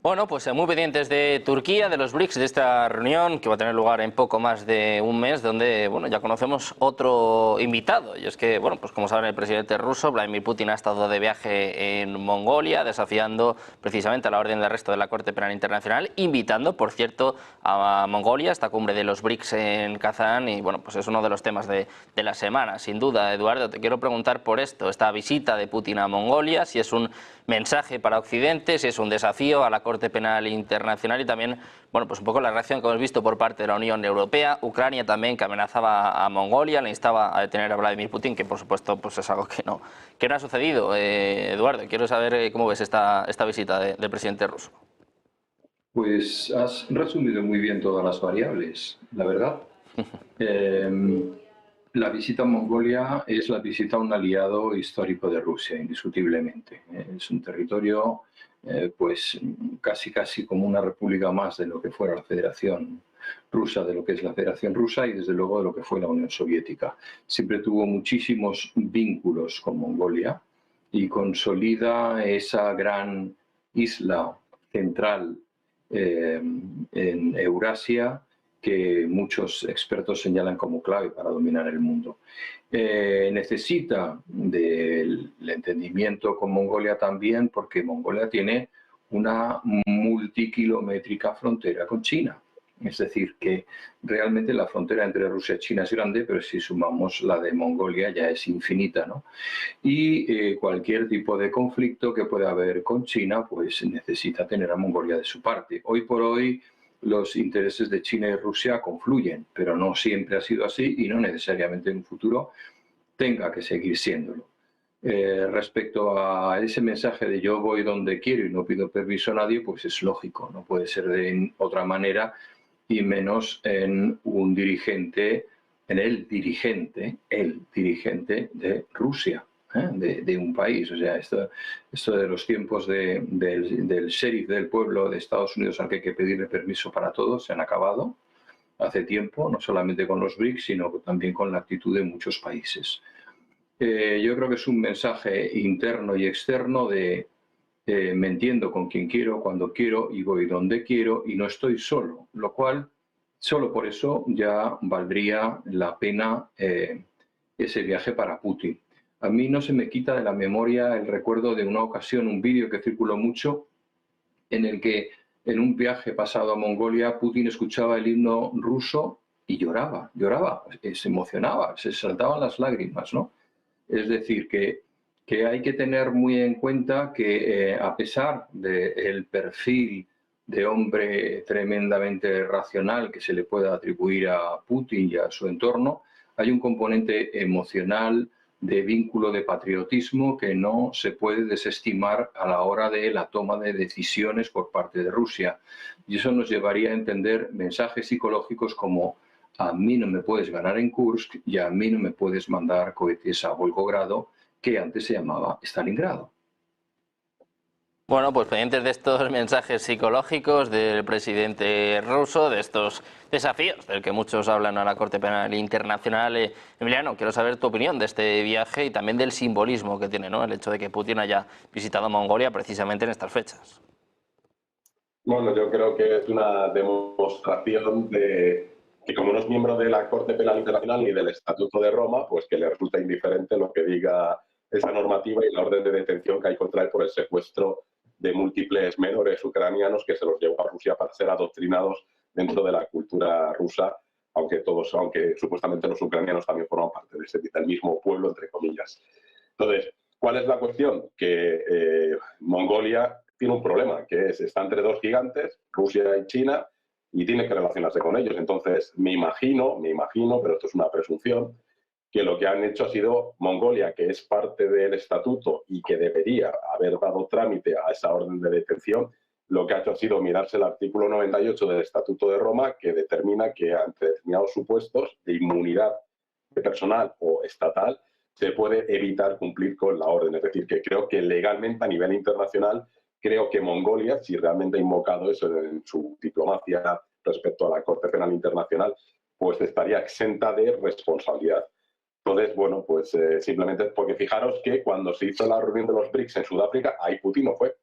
Bueno, pues muy pendientes de Turquía, de los BRICS, de esta reunión que va a tener lugar en poco más de un mes, donde bueno, ya conocemos otro invitado. Y es que, bueno, pues como saben, el presidente ruso, Vladimir Putin, ha estado de viaje en Mongolia, desafiando precisamente a la orden de arresto de la Corte Penal Internacional, invitando, por cierto, a Mongolia, esta cumbre de los BRICS en Kazán. Y bueno, pues es uno de los temas de la semana, sin duda. Eduardo, te quiero preguntar por esto, esta visita de Putin a Mongolia, si es un mensaje para Occidente, si es un desafío a la Corte Penal Internacional y también, bueno, pues un poco la reacción que hemos visto por parte de la Unión Europea, Ucrania también, que amenazaba a Mongolia, le instaba a detener a Vladimir Putin, que por supuesto pues es algo que no ha sucedido. Eduardo, quiero saber cómo ves esta visita del presidente ruso. Pues has resumido muy bien todas las variables, la verdad. Eh, la visita a Mongolia es la visita a un aliado histórico de Rusia, indiscutiblemente. Es un territorio, pues casi como una república más de lo que fuera la Federación Rusa, de lo que es la Federación Rusa y desde luego de lo que fue la Unión Soviética. Siempre tuvo muchísimos vínculos con Mongolia y consolida esa gran isla central en Eurasia que muchos expertos señalan como clave para dominar el mundo. Necesita del entendimiento con Mongolia también porque Mongolia tiene una multikilométrica frontera con China. Es decir, que realmente la frontera entre Rusia y China es grande, pero si sumamos la de Mongolia ya es infinita, ¿no? Y cualquier tipo de conflicto que pueda haber con China, pues necesita tener a Mongolia de su parte. Hoy por hoy los intereses de China y Rusia confluyen, pero no siempre ha sido así y no necesariamente en un futuro tenga que seguir siéndolo. Respecto a ese mensaje de yo voy donde quiero y no pido permiso a nadie, pues es lógico, no puede ser de otra manera y menos en un dirigente, en el dirigente de Rusia, de un país. O sea, esto de los tiempos del sheriff del pueblo de Estados Unidos al que hay que pedirle permiso para todo se han acabado hace tiempo, no solamente con los BRICS, sino también con la actitud de muchos países. Yo creo que es un mensaje interno y externo de me entiendo con quien quiero, cuando quiero y voy donde quiero y no estoy solo, lo cual solo por eso ya valdría la pena ese viaje para Putin. A mí no se me quita de la memoria el recuerdo de una ocasión, un vídeo que circuló mucho, en el que en un viaje pasado a Mongolia Putin escuchaba el himno ruso y lloraba, se emocionaba, se saltaban las lágrimas, ¿no? Es decir, que hay que tener muy en cuenta que a pesar del perfil de hombre tremendamente racional que se le pueda atribuir a Putin y a su entorno, hay un componente emocional de vínculo de patriotismo que no se puede desestimar a la hora de la toma de decisiones por parte de Rusia. Y eso nos llevaría a entender mensajes psicológicos como a mí no me puedes ganar en Kursk y a mí no me puedes mandar cohetes a Volgogrado, que antes se llamaba Stalingrado. Bueno, pues pendientes de estos mensajes psicológicos del presidente ruso, de estos desafíos del que muchos hablan a la Corte Penal Internacional. Emiliano, quiero saber tu opinión de este viaje y también del simbolismo que tiene, ¿no?, el hecho de que Putin haya visitado Mongolia precisamente en estas fechas. Bueno, yo creo que es una demostración de que como no es miembro de la Corte Penal Internacional ni del Estatuto de Roma, pues que le resulta indiferente lo que diga esa normativa y la orden de detención que hay contra él por el secuestro de múltiples menores ucranianos que se los llevó a Rusia para ser adoctrinados dentro de la cultura rusa, aunque supuestamente los ucranianos también forman parte del mismo pueblo, entre comillas. Entonces, ¿cuál es la cuestión? Que Mongolia tiene un problema, que está entre dos gigantes, Rusia y China, y tiene que relacionarse con ellos. Entonces, me imagino, pero esto es una presunción, que lo que han hecho ha sido Mongolia, que es parte del estatuto y que debería haber dado trámite a esa orden de detención, lo que ha hecho ha sido mirarse el artículo 98 del Estatuto de Roma, que determina que ante determinados supuestos de inmunidad personal o estatal se puede evitar cumplir con la orden. Es decir, que creo que legalmente a nivel internacional, creo que Mongolia, si realmente ha invocado eso en su diplomacia respecto a la Corte Penal Internacional, pues estaría exenta de responsabilidad. Entonces, bueno, pues simplemente porque fijaros que cuando se hizo la reunión de los BRICS en Sudáfrica, ahí Putin no fue.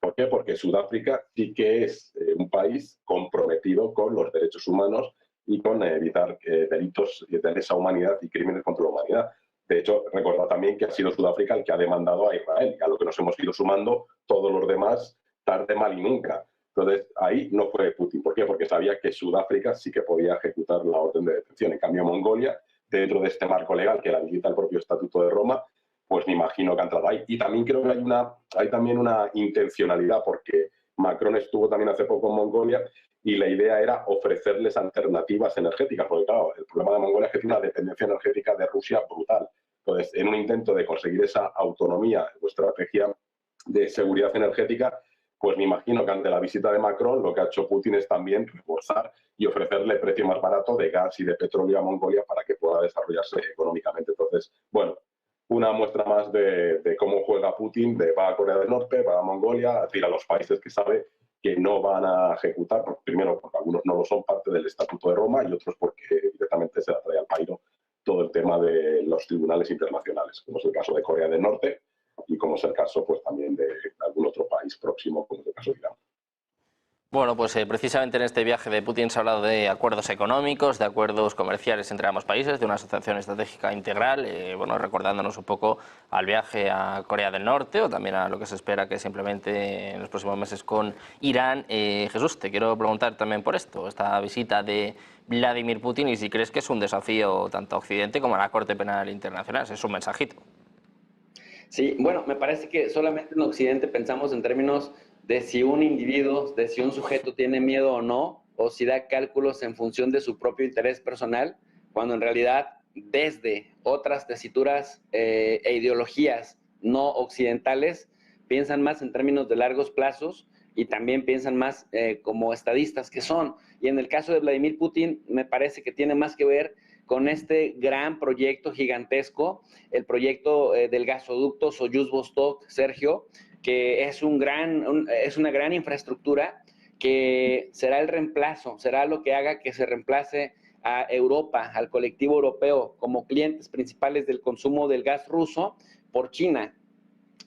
¿Por qué? Porque Sudáfrica sí que es un país comprometido con los derechos humanos y con evitar delitos de lesa humanidad y crímenes contra la humanidad. De hecho, recordad también que ha sido Sudáfrica el que ha demandado a Israel, a lo que nos hemos ido sumando todos los demás tarde, mal y nunca. Entonces, ahí no fue Putin. ¿Por qué? Porque sabía que Sudáfrica sí que podía ejecutar la orden de detención. En cambio, Mongolia, dentro de este marco legal que la habilita el propio Estatuto de Roma, pues me imagino que ha entrado ahí. Y también creo que hay también una intencionalidad, porque Macron estuvo también hace poco en Mongolia y la idea era ofrecerles alternativas energéticas, porque claro, el problema de Mongolia es que tiene una dependencia energética de Rusia brutal. Entonces, en un intento de conseguir esa autonomía o estrategia de seguridad energética, pues me imagino que ante la visita de Macron lo que ha hecho Putin es también reforzar y ofrecerle precio más barato de gas y de petróleo a Mongolia para que pueda desarrollarse económicamente. Entonces, bueno, una muestra más de cómo juega Putin, de va a Corea del Norte, va a Mongolia, a decir a los países que sabe que no van a ejecutar, primero porque algunos no lo son parte del Estatuto de Roma y otros porque directamente se la trae al pairo todo el tema de los tribunales internacionales, como es el caso de Corea del Norte y como es el caso pues también de algún otro país próximo, como es el caso de Irán. Bueno, pues precisamente en este viaje de Putin se ha hablado de acuerdos económicos, de acuerdos comerciales entre ambos países, de una asociación estratégica integral, bueno, recordándonos un poco al viaje a Corea del Norte o también a lo que se espera que se implemente en los próximos meses con Irán. Jesús, te quiero preguntar también por esto, esta visita de Vladimir Putin, y si crees que es un desafío tanto a Occidente como a la Corte Penal Internacional. Es un mensajito. Sí, bueno, me parece que solamente en Occidente pensamos en términos de si un individuo, de si un sujeto tiene miedo o no, o si da cálculos en función de su propio interés personal, cuando en realidad desde otras tesituras e ideologías no occidentales piensan más en términos de largos plazos y también piensan más como estadistas que son. Y en el caso de Vladimir Putin me parece que tiene más que ver con este gran proyecto gigantesco, el proyecto del gasoducto Soyuz-Vostok, Sergio, que es una gran infraestructura que será el reemplazo, será lo que haga que se reemplace a Europa, al colectivo europeo, como clientes principales del consumo del gas ruso por China,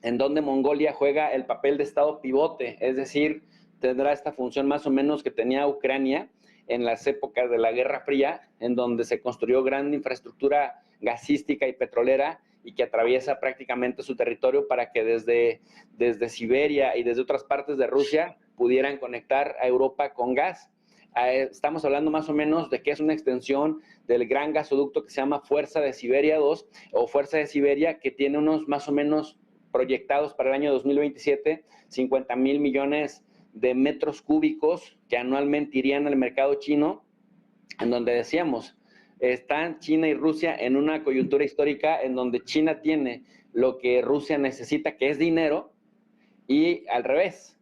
en donde Mongolia juega el papel de estado pivote, es decir, tendrá esta función más o menos que tenía Ucrania en las épocas de la Guerra Fría, en donde se construyó gran infraestructura gasística y petrolera y que atraviesa prácticamente su territorio para que desde Siberia y desde otras partes de Rusia pudieran conectar a Europa con gas. Estamos hablando más o menos de que es una extensión del gran gasoducto que se llama Fuerza de Siberia 2 o Fuerza de Siberia, que tiene unos más o menos proyectados para el año 2027, 50,000 millones de metros cúbicos que anualmente irían al mercado chino, en donde decíamos, están China y Rusia en una coyuntura histórica en donde China tiene lo que Rusia necesita, que es dinero, y al revés,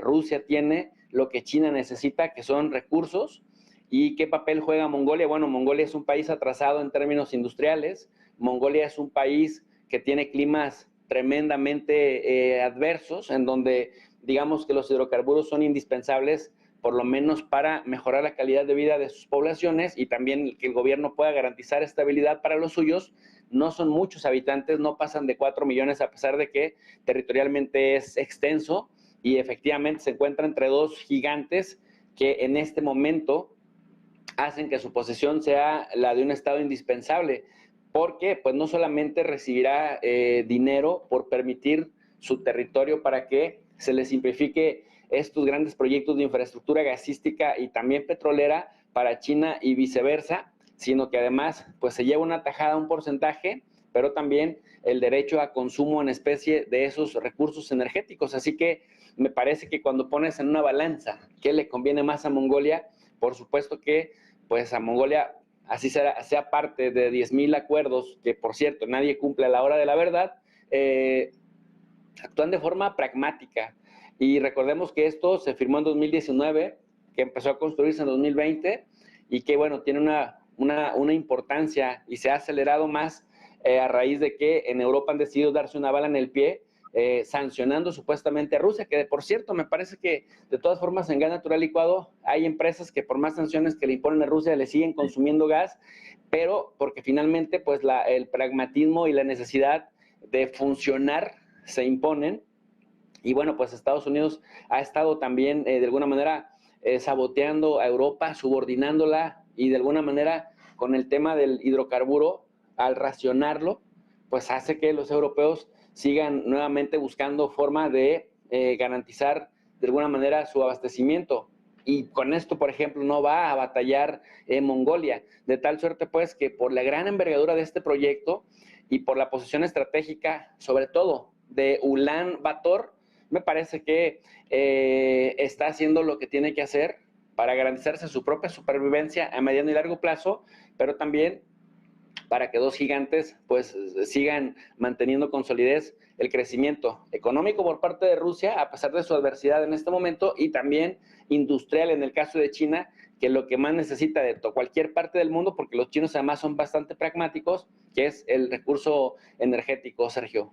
Rusia tiene lo que China necesita, que son recursos. ¿Y qué papel juega Mongolia? Bueno, Mongolia es un país atrasado en términos industriales, Mongolia es un país que tiene climas tremendamente adversos, en donde digamos que los hidrocarburos son indispensables por lo menos para mejorar la calidad de vida de sus poblaciones y también que el gobierno pueda garantizar estabilidad para los suyos. No son muchos habitantes, no pasan de 4 millones a pesar de que territorialmente es extenso y efectivamente se encuentra entre dos gigantes que en este momento hacen que su posición sea la de un Estado indispensable, porque pues no solamente recibirá dinero por permitir su territorio para que se le simplifique estos grandes proyectos de infraestructura gasística y también petrolera para China y viceversa, sino que además pues se lleva una tajada, un porcentaje, pero también el derecho a consumo en especie de esos recursos energéticos. Así que me parece que cuando pones en una balanza qué le conviene más a Mongolia, por supuesto que pues a Mongolia, así sea parte de 10,000 acuerdos, que por cierto nadie cumple a la hora de la verdad, actúan de forma pragmática. Y recordemos que esto se firmó en 2019, que empezó a construirse en 2020 y que, bueno, tiene una importancia y se ha acelerado más a raíz de que en Europa han decidido darse una bala en el pie, sancionando supuestamente a Rusia, que por cierto me parece que de todas formas en gas natural licuado hay empresas que por más sanciones que le imponen a Rusia le siguen consumiendo gas, pero porque finalmente pues el pragmatismo y la necesidad de funcionar se imponen Y bueno, pues Estados Unidos ha estado también de alguna manera saboteando a Europa, subordinándola y de alguna manera con el tema del hidrocarburo, al racionarlo, pues hace que los europeos sigan nuevamente buscando forma de garantizar de alguna manera su abastecimiento. Y con esto, por ejemplo, no va a batallar Mongolia, de tal suerte pues que por la gran envergadura de este proyecto y por la posición estratégica, sobre todo de Ulan Bator, me parece que está haciendo lo que tiene que hacer para garantizarse su propia supervivencia a mediano y largo plazo, pero también para que dos gigantes pues sigan manteniendo con solidez el crecimiento económico por parte de Rusia, a pesar de su adversidad en este momento, y también industrial en el caso de China, que lo que más necesita de cualquier parte del mundo, porque los chinos además son bastante pragmáticos, que es el recurso energético, Sergio.